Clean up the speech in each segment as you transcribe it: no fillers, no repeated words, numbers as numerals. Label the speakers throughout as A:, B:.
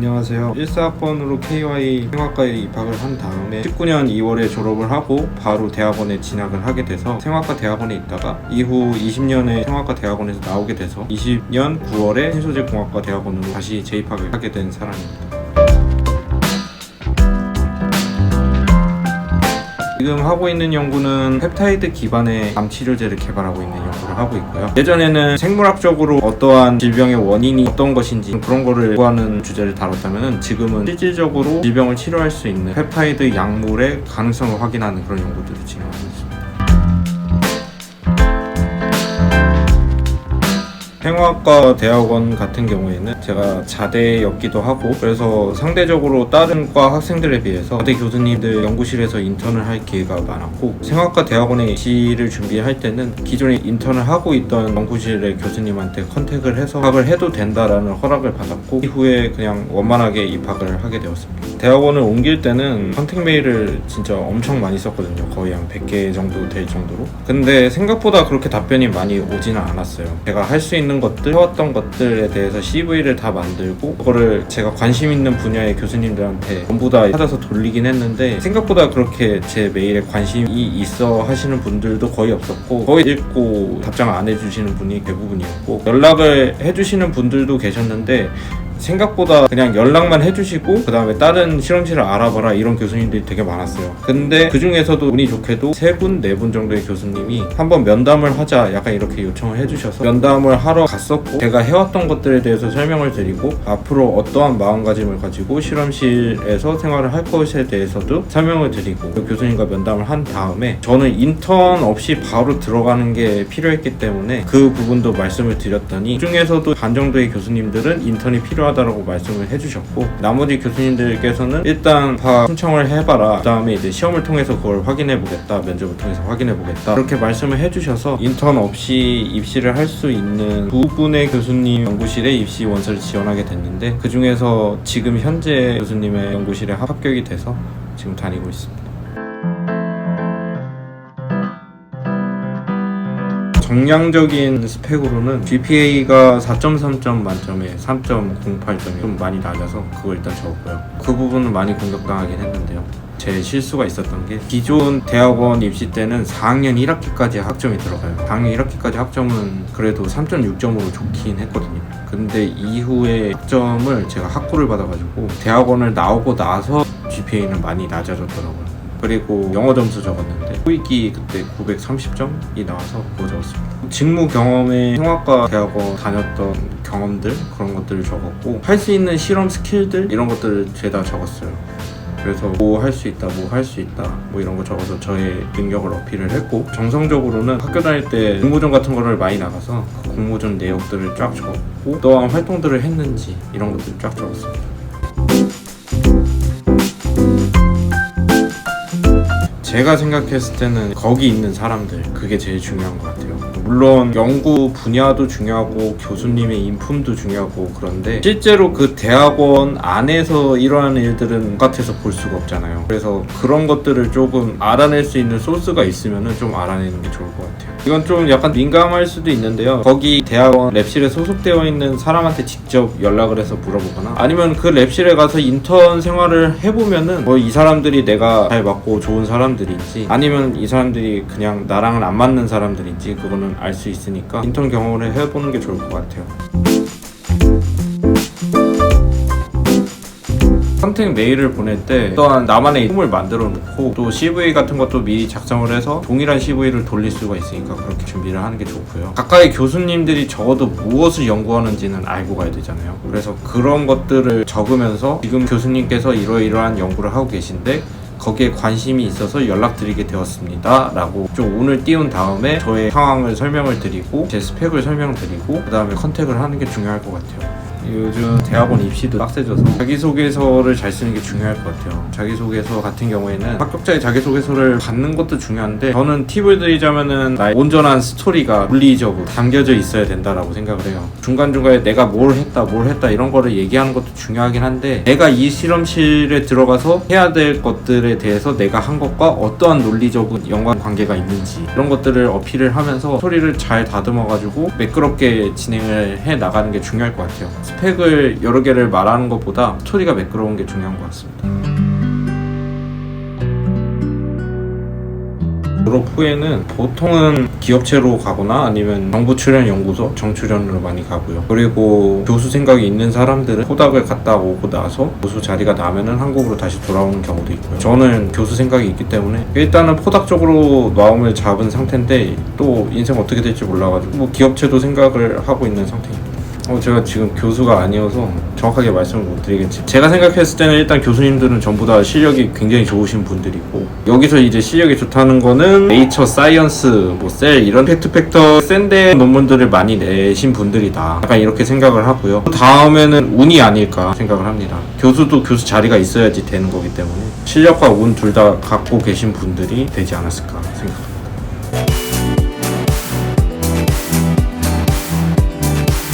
A: 안녕하세요. 14학번으로 KY 생화과에 입학을 한 다음에 19년 2월에 졸업을 하고 바로 대학원에 진학을 하게 돼서 생화과 대학원에 있다가 이후 20년에 생화과 대학원에서 나오게 돼서 20년 9월에 신소재공학과 대학원으로 다시 재입학을 하게 된 사람입니다. 지금 하고 있는 연구는 펩타이드 기반의 암 치료제를 개발하고 있는 연구를 하고 있고요. 예전에는 생물학적으로 어떠한 질병의 원인이 어떤 것인지 그런 거를 구하는 주제를 다뤘다면 지금은 실질적으로 질병을 치료할 수 있는 펩타이드 약물의 가능성을 확인하는 그런 연구들을 진행하고 있습니다. 생화과 대학원 같은 경우에는 제가 자대였기도 하고 그래서 상대적으로 다른 과 학생들에 비해서 자대 교수님들 연구실에서 인턴을 할 기회가 많았고 생화과 대학원에 입시를 준비할 때는 기존에 인턴을 하고 있던 연구실의 교수님한테 컨택을 해서 입학을 해도 된다라는 허락을 받았고 이후에 그냥 원만하게 입학을 하게 되었습니다. 대학원을 옮길 때는 컨택 메일을 진짜 엄청 많이 썼거든요. 거의 한 100개 정도 될 정도로. 근데 생각보다 그렇게 답변이 많이 오지는 않았어요. 제가 할 수 있는 것들, 해왔던 것들에 대해서 CV를 다 만들고 그거를 제가 관심 있는 분야의 교수님들한테 전부 다 찾아서 돌리긴 했는데 생각보다 그렇게 제 메일에 관심이 있어 하시는 분들도 거의 없었고 거의 읽고 답장 안 해주시는 분이 대부분이었고 연락을 해주시는 분들도 계셨는데 생각보다 그냥 연락만 해주시고 그 다음에 다른 실험실을 알아봐라 이런 교수님들이 되게 많았어요. 근데 그 중에서도 운이 좋게도 3분, 4분 정도의 교수님이 한번 면담을 하자 약간 이렇게 요청을 해주셔서 면담을 하러 갔었고 제가 해왔던 것들에 대해서 설명을 드리고 앞으로 어떠한 마음가짐을 가지고 실험실에서 생활을 할 것에 대해서도 설명을 드리고 그 교수님과 면담을 한 다음에 저는 인턴 없이 바로 들어가는 게 필요했기 때문에 그 부분도 말씀을 드렸더니 그 중에서도 반 정도의 교수님들은 인턴이 필요하다고 말씀을 해주셨고 나머지 교수님들께서는 일단 다 신청을 해봐라 그 다음에 이제 시험을 통해서 그걸 확인해보겠다 면접을 통해서 확인해보겠다 그렇게 말씀을 해주셔서 인턴 없이 입시를 할 수 있는 두 분의 교수님 연구실에 입시 원서를 지원하게 됐는데 그 중에서 지금 현재 교수님의 연구실에 합격이 돼서 지금 다니고 있습니다. 정량적인 스펙으로는 GPA가 4.3점 만점에 3.08점이 좀 많이 낮아서 그걸 일단 적었고요. 그 부분은 많이 공격당하긴 했는데요. 제 실수가 있었던 게 기존 대학원 입시 때는 4학년 1학기까지 학점이 들어가요. 4학년 1학기까지 학점은 그래도 3.6점으로 좋긴 했거든요. 근데 이후에 학점을 제가 학고를 받아가지고 대학원을 나오고 나서 GPA는 많이 낮아졌더라고요. 그리고 영어 점수 적었는데 토익이 그때 930점이 나와서 그거 적었습니다. 직무 경험에 생화과 대학원 다녔던 경험들 그런 것들을 적었고 할 수 있는 실험 스킬들 이런 것들을 죄다 적었어요. 그래서 뭐 할 수 있다 뭐 할 수 있다 뭐 이런 거 적어서 저의 능력을 어필을 했고 정성적으로는 학교 다닐 때 공모전 같은 거를 많이 나가서 그 공모전 내역들을 쫙 적었고 어떠한 활동들을 했는지 이런 것들을 쫙 적었습니다. 제가 생각했을 때는 거기 있는 사람들 그게 제일 중요한 것 같아요. 물론 연구 분야도 중요하고 교수님의 인품도 중요하고 그런데 실제로 그 대학원 안에서 일어나는 일들은 바깥에서 볼 수가 없잖아요. 그래서 그런 것들을 조금 알아낼 수 있는 소스가 있으면 좀 알아내는 게 좋을 것 같아요. 이건 좀 약간 민감할 수도 있는데요. 거기 대학원 랩실에 소속되어 있는 사람한테 직접 연락을 해서 물어보거나 아니면 그 랩실에 가서 인턴 생활을 해보면은 뭐 이 사람들이 내가 잘 맞고 좋은 사람들인지 아니면 이 사람들이 그냥 나랑은 안 맞는 사람들인지 그거는 알 수 있으니까 인턴 경험을 해보는 게 좋을 것 같아요. 컨택 메일을 보낼 때 또한 나만의 폼을 만들어 놓고 또 CV 같은 것도 미리 작성을 해서 동일한 CV를 돌릴 수가 있으니까 그렇게 준비를 하는 게 좋고요. 가까이 교수님들이 적어도 무엇을 연구하는지는 알고 가야 되잖아요. 그래서 그런 것들을 적으면서 지금 교수님께서 이러이러한 연구를 하고 계신데 거기에 관심이 있어서 연락드리게 되었습니다 라고 좀 운을 띄운 다음에 저의 상황을 설명을 드리고 제 스펙을 설명드리고 그 다음에 컨택을 하는 게 중요할 것 같아요. 요즘 대학원 입시도 빡세져서 자기소개서를 잘 쓰는 게 중요할 것 같아요. 자기소개서 같은 경우에는 합격자의 자기소개서를 받는 것도 중요한데 저는 팁을 드리자면은 나의 온전한 스토리가 물리적으로 담겨져 있어야 된다라고 생각을 해요. 중간중간에 내가 뭘 했다 이런 거를 얘기하는 것도 중요하긴 한데 내가 이 실험실에 들어가서 해야 될 것들에 대해서 내가 한 것과 어떠한 논리적인 연관관계가 있는지 이런 것들을 어필을 하면서 스토리를 잘 다듬어가지고 매끄럽게 진행을 해 나가는 게 중요할 것 같아요. 스펙을 여러 개를 말하는 것보다 스토리가 매끄러운 게 중요한 것 같습니다. 졸업 후에는 보통은 기업체로 가거나 아니면 정부 출연 연구소, 정출연으로 많이 가고요. 그리고 교수 생각이 있는 사람들은 포닥을 갔다 오고 나서 교수 자리가 나면은 한국으로 다시 돌아오는 경우도 있고요. 저는 교수 생각이 있기 때문에 일단은 포닥 쪽으로 마음을 잡은 상태인데 또 인생 어떻게 될지 몰라가지고 뭐 기업체도 생각을 하고 있는 상태입니다. 제가 지금 교수가 아니어서 정확하게 말씀을 못 드리겠지만 제가 생각했을 때는 일단 교수님들은 전부 다 실력이 굉장히 좋으신 분들이고 여기서 이제 실력이 좋다는 거는 네이처, 사이언스, 뭐 셀 이런 팩트팩터 센데 논문들을 많이 내신 분들이다 약간 이렇게 생각을 하고요. 다음에는 운이 아닐까 생각을 합니다. 교수도 교수 자리가 있어야지 되는 거기 때문에 실력과 운 둘 다 갖고 계신 분들이 되지 않았을까 생각합니다.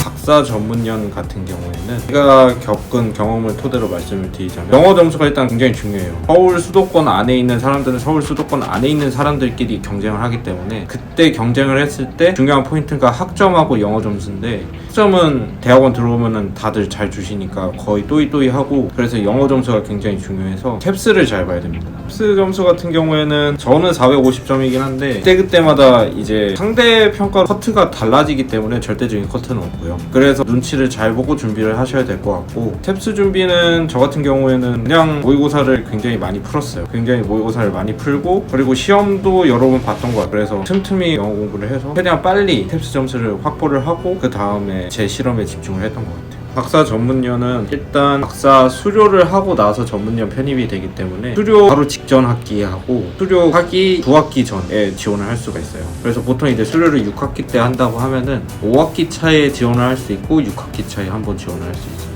A: 박사 전문연 같은 경우에는 제가 겪은 경험을 토대로 말씀을 드리자면 영어 점수가 일단 굉장히 중요해요. 서울 수도권 안에 있는 사람들은 서울 수도권 안에 있는 사람들끼리 경쟁을 하기 때문에 그때 경쟁을 했을 때 중요한 포인트가 학점하고 영어 점수인데 학점은 대학원 들어오면은 다들 잘 주시니까 거의 또이또이 하고 그래서 영어 점수가 굉장히 중요해서 캡스를 잘 봐야 됩니다. 캡스 점수 같은 경우에는 저는 450점이긴 한데 그때마다 이제 상대 평가 커트가 달라지기 때문에 절대적인 커트는 없고요. 그래서 눈치를 잘 보고 준비를 하셔야 될 것 같고 캡스 준비는 저 같은 경우에는 그냥 모의고사를 굉장히 많이 풀었어요. 굉장히 모의고사를 많이 풀고 그리고 시험도 여러 번 봤던 것 같아요. 그래서 틈틈이 영어 공부를 해서 최대한 빨리 캡스 점수를 확보를 하고 그 다음에 제 실험에 집중을 했던 것 같아요. 박사 전문연은 일단 박사 수료를 하고 나서 전문연 편입이 되기 때문에 수료 바로 직전 학기에 하고 수료하기 9학기 전에 지원을 할 수가 있어요. 그래서 보통 이제 수료를 6학기 때 한다고 하면은 5학기 차에 지원을 할 수 있고 6학기 차에 한 번 지원을 할 수 있습니다.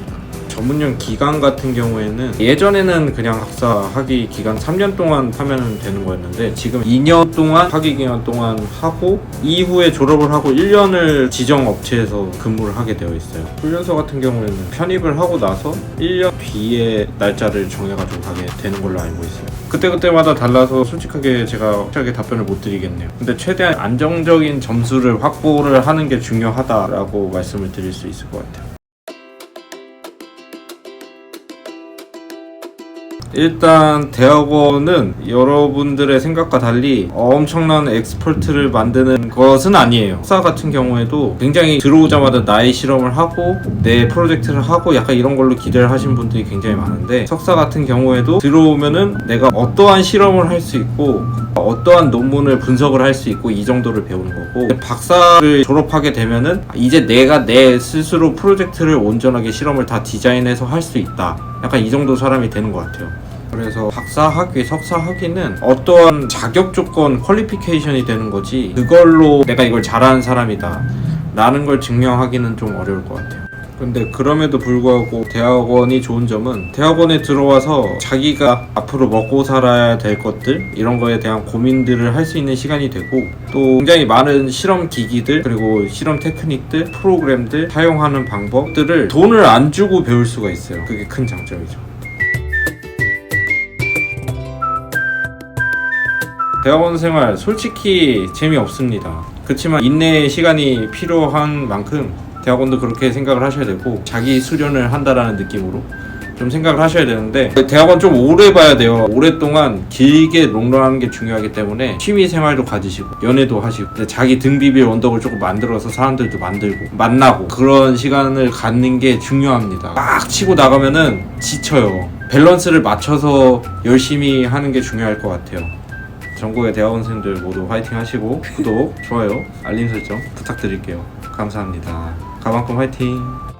A: 전문연 기간 같은 경우에는 예전에는 그냥 학사 학위 기간 3년 동안 하면 되는 거였는데 지금 2년 동안 학위 기간 동안 하고 이후에 졸업을 하고 1년을 지정 업체에서 근무를 하게 되어 있어요. 훈련소 같은 경우에는 편입을 하고 나서 1년 뒤에 날짜를 정해가지고 가게 되는 걸로 알고 있어요. 그때그때마다 달라서 솔직하게 제가 확실하게 답변을 못 드리겠네요. 근데 최대한 안정적인 점수를 확보를 하는 게 중요하다라고 말씀을 드릴 수 있을 것 같아요. 일단 대학원은 여러분들의 생각과 달리 엄청난 엑스퍼트를 만드는 것은 아니에요. 석사 같은 경우에도 굉장히 들어오자마자 나의 실험을 하고 내 프로젝트를 하고 약간 이런 걸로 기대를 하신 분들이 굉장히 많은데 석사 같은 경우에도 들어오면은 내가 어떠한 실험을 할 수 있고 어떠한 논문을 분석을 할 수 있고 이 정도를 배우는 거고 박사를 졸업하게 되면은 이제 내가 내 스스로 프로젝트를 온전하게 실험을 다 디자인해서 할 수 있다. 약간 이 정도 사람이 되는 것 같아요. 그래서 박사 학위, 석사 학위는 어떠한 자격 조건, 퀄리피케이션이 되는 거지 그걸로 내가 이걸 잘하는 사람이다 라는 걸 증명하기는 좀 어려울 것 같아요. 근데 그럼에도 불구하고 대학원이 좋은 점은 대학원에 들어와서 자기가 앞으로 먹고 살아야 될 것들 이런 거에 대한 고민들을 할 수 있는 시간이 되고 또 굉장히 많은 실험 기기들 그리고 실험 테크닉들, 프로그램들 사용하는 방법들을 돈을 안 주고 배울 수가 있어요. 그게 큰 장점이죠. 대학원 생활 솔직히 재미없습니다. 그렇지만 인내의 시간이 필요한 만큼 대학원도 그렇게 생각을 하셔야 되고 자기 수련을 한다라는 느낌으로 좀 생각을 하셔야 되는데 대학원 좀 오래 봐야 돼요. 오랫동안 길게 롱런하는 게 중요하기 때문에 취미 생활도 가지시고 연애도 하시고 자기 등 비빌 언덕을 조금 만들어서 사람들도 만들고 만나고 그런 시간을 갖는 게 중요합니다. 막 치고 나가면은 지쳐요. 밸런스를 맞춰서 열심히 하는 게 중요할 것 같아요. 전국의 대학원생들 모두 화이팅 하시고 구독, 좋아요, 알림 설정 부탁드릴게요. 감사합니다. 가방꿈 화이팅!